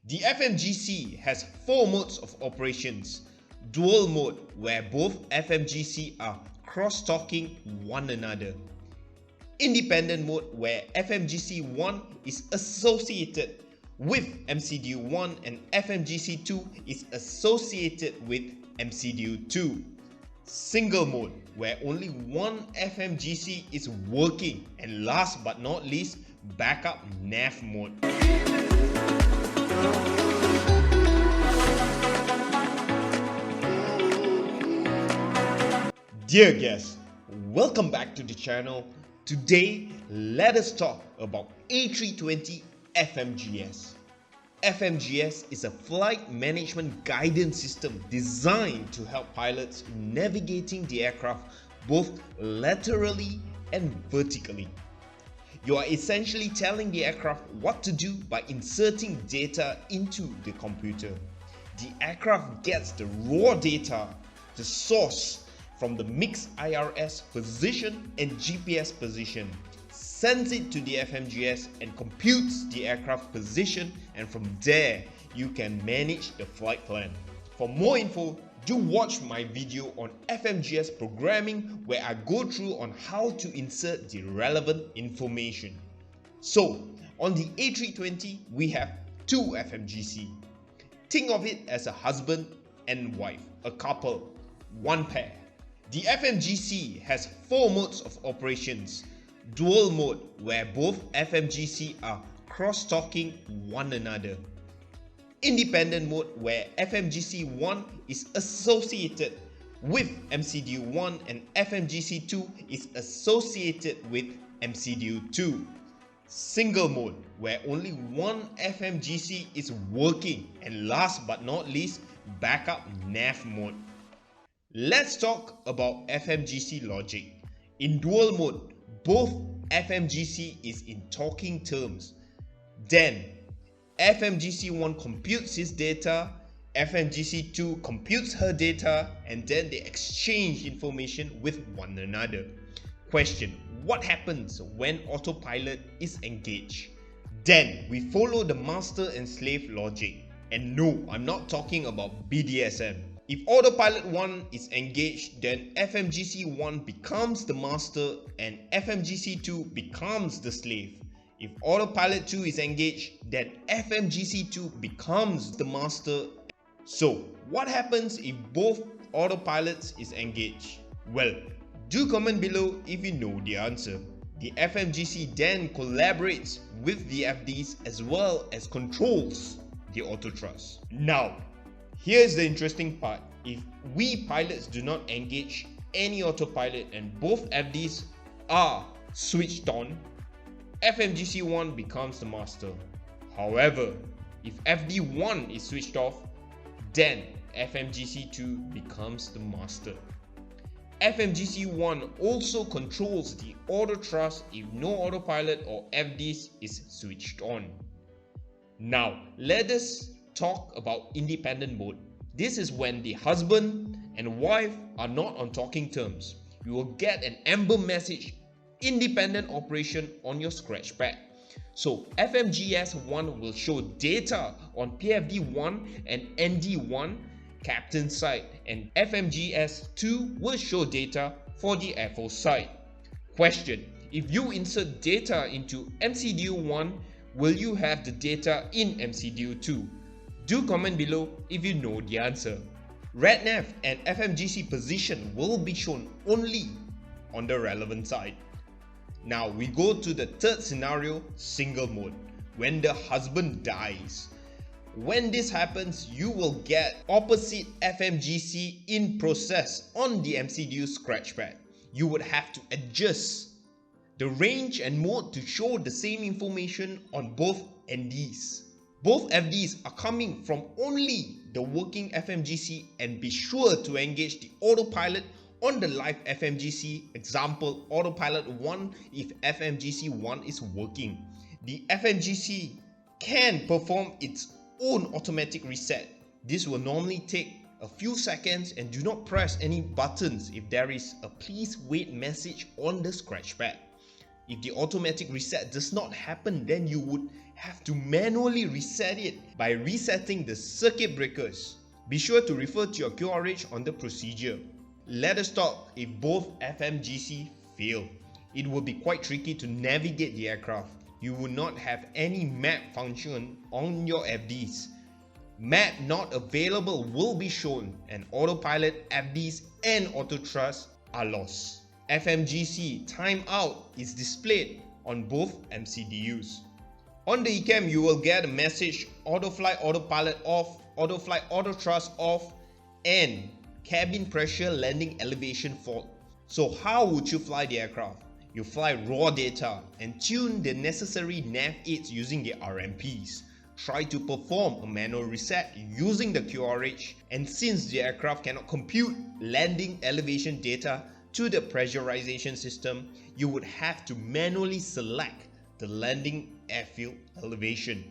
The FMGC has 4 modes of operations. Dual mode, where both FMGC are cross-talking one another. Independent mode, where FMGC1 is associated with MCDU1 and FMGC2 is associated with MCDU2. Single mode, where only one FMGC is working, and last but not least, backup nav mode. Dear guests, welcome back to the channel. Today, let us talk about A320 Fmgs. Fmgs is a flight management guidance system designed to help pilots in navigating the aircraft both laterally and vertically. You are essentially telling the aircraft what to do by inserting data into the computer. The aircraft gets the raw data, the source, from the mixed IRS position and GPS position, sends it to the FMGS and computes the aircraft position, and from there you can manage the flight plan. For more info, do watch my video on FMGS programming where I go through on how to insert the relevant information. So on the A320 we have 2 FMGC. Think of it as a husband and wife, a couple, one pair. The FMGC has 4 modes of operations. Dual mode, where both FMGC are cross-talking one another. Independent mode, where FMGC1 is associated with MCDU1 and FMGC2 is associated with MCDU2. Single mode, where only one FMGC is working, and last but not least, backup nav mode. Let's talk about FMGC logic. In dual mode, both FMGC is in talking terms. Then FMGC1 computes his data, FMGC2 computes her data, and then they exchange information with one another. Question: what happens when autopilot is engaged? Then we follow the master and slave logic. And no, I'm not talking about BDSM. If autopilot 1 is engaged, then FMGC1 becomes the master and FMGC2 becomes the slave. If autopilot 2 is engaged, then FMGC2 becomes the master. So what happens if both autopilots is engaged? Well, do comment below if you know the answer. The FMGC then collaborates with the FDs as well as controls the auto thrust. Now, here's the interesting part. If we pilots do not engage any autopilot and both FDs are switched on, FMGC1 becomes the master. However, if FD1 is switched off, then FMGC2 becomes the master. FMGC1 also controls the auto thrust if no autopilot or FDs is switched on. Now, let us talk about independent mode. This is when the husband and wife are not on talking terms. You will get an amber message, independent operation, on your scratch pad. So FMGS1 will show data on PFD1 and ND1 captain side, and FMGS2 will show data for the FO side. Question: if you insert data into MCDU1, will you have the data in MCDU2? Do comment below if you know the answer. RadNav and FMGC position will be shown only on the relevant side. Now we go to the third scenario, single mode, when the husband dies. When this happens, you will get opposite FMGC in process on the MCDU scratch pad. You would have to adjust the range and mode to show the same information on both NDs. Both FDs are coming from only the working FMGC, and be sure to engage the autopilot on the live FMGC, example autopilot 1 if FMGC 1 is working. The FMGC can perform its own automatic reset. This will normally take a few seconds, and do not press any buttons if there is a please wait message on the scratch pad. If the automatic reset does not happen, then you would have to manually reset it by resetting the circuit breakers. Be sure to refer to your QRH on the procedure. Let us talk if both FMGC fail. It will be quite tricky to navigate the aircraft. You will not have any map function on your FDs. Map not available will be shown, and autopilot, FDs and auto thrust are lost. FMGC timeout is displayed on both MCDUs. On the ECAM, you will get a message auto flight autopilot off, auto flight auto thrust off, and cabin pressure landing elevation fault. So how would you fly the aircraft? You fly raw data and tune the necessary nav aids using the RMPs. Try to perform a manual reset using the QRH, and since the aircraft cannot compute landing elevation data to the pressurization system, you would have to manually select the landing airfield elevation.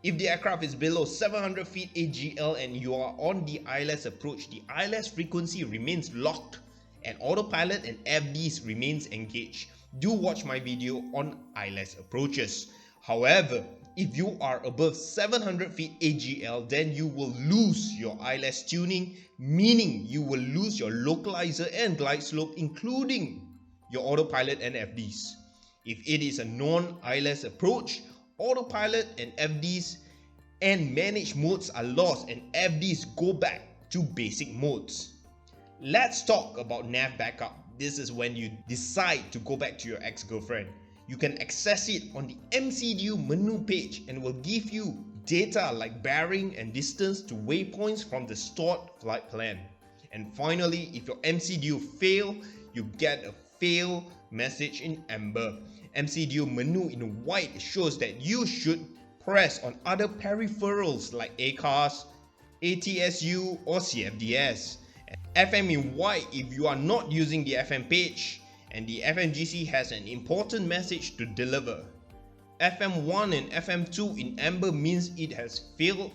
If the aircraft is below 700 feet AGL and you are on the ILS approach, the ILS frequency remains locked and autopilot and FDs remains engaged. Do watch my video on ILS approaches. However, if you are above 700 feet AGL, then you will lose your ILS tuning, meaning you will lose your localizer and glide slope, including your autopilot and FDs. If it is a non-ILS approach, autopilot and FDs and managed modes are lost and FDs go back to basic modes. Let's talk about nav backup. This is when you decide to go back to your ex-girlfriend. You can access it on the MCDU menu page and will give you data like bearing and distance to waypoints from the stored flight plan. And finally, if your MCDU fail, you get a fail message in amber. MCDU menu in white shows that you should press on other peripherals like ACARS, ATSU or CFDS. FM in white if you are not using the FM page, and the FMGC has an important message to deliver. FM1 and FM2 in amber means it has failed.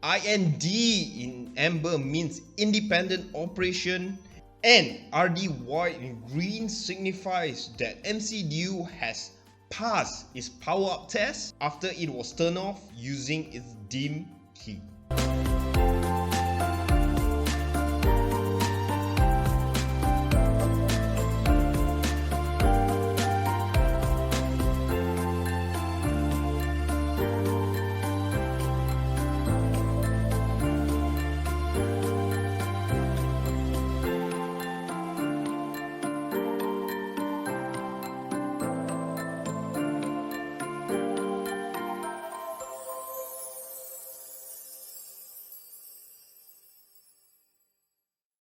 IND in amber means independent operation, and RD white in green signifies that MCDU has passed its power up test after it was turned off using its dim key.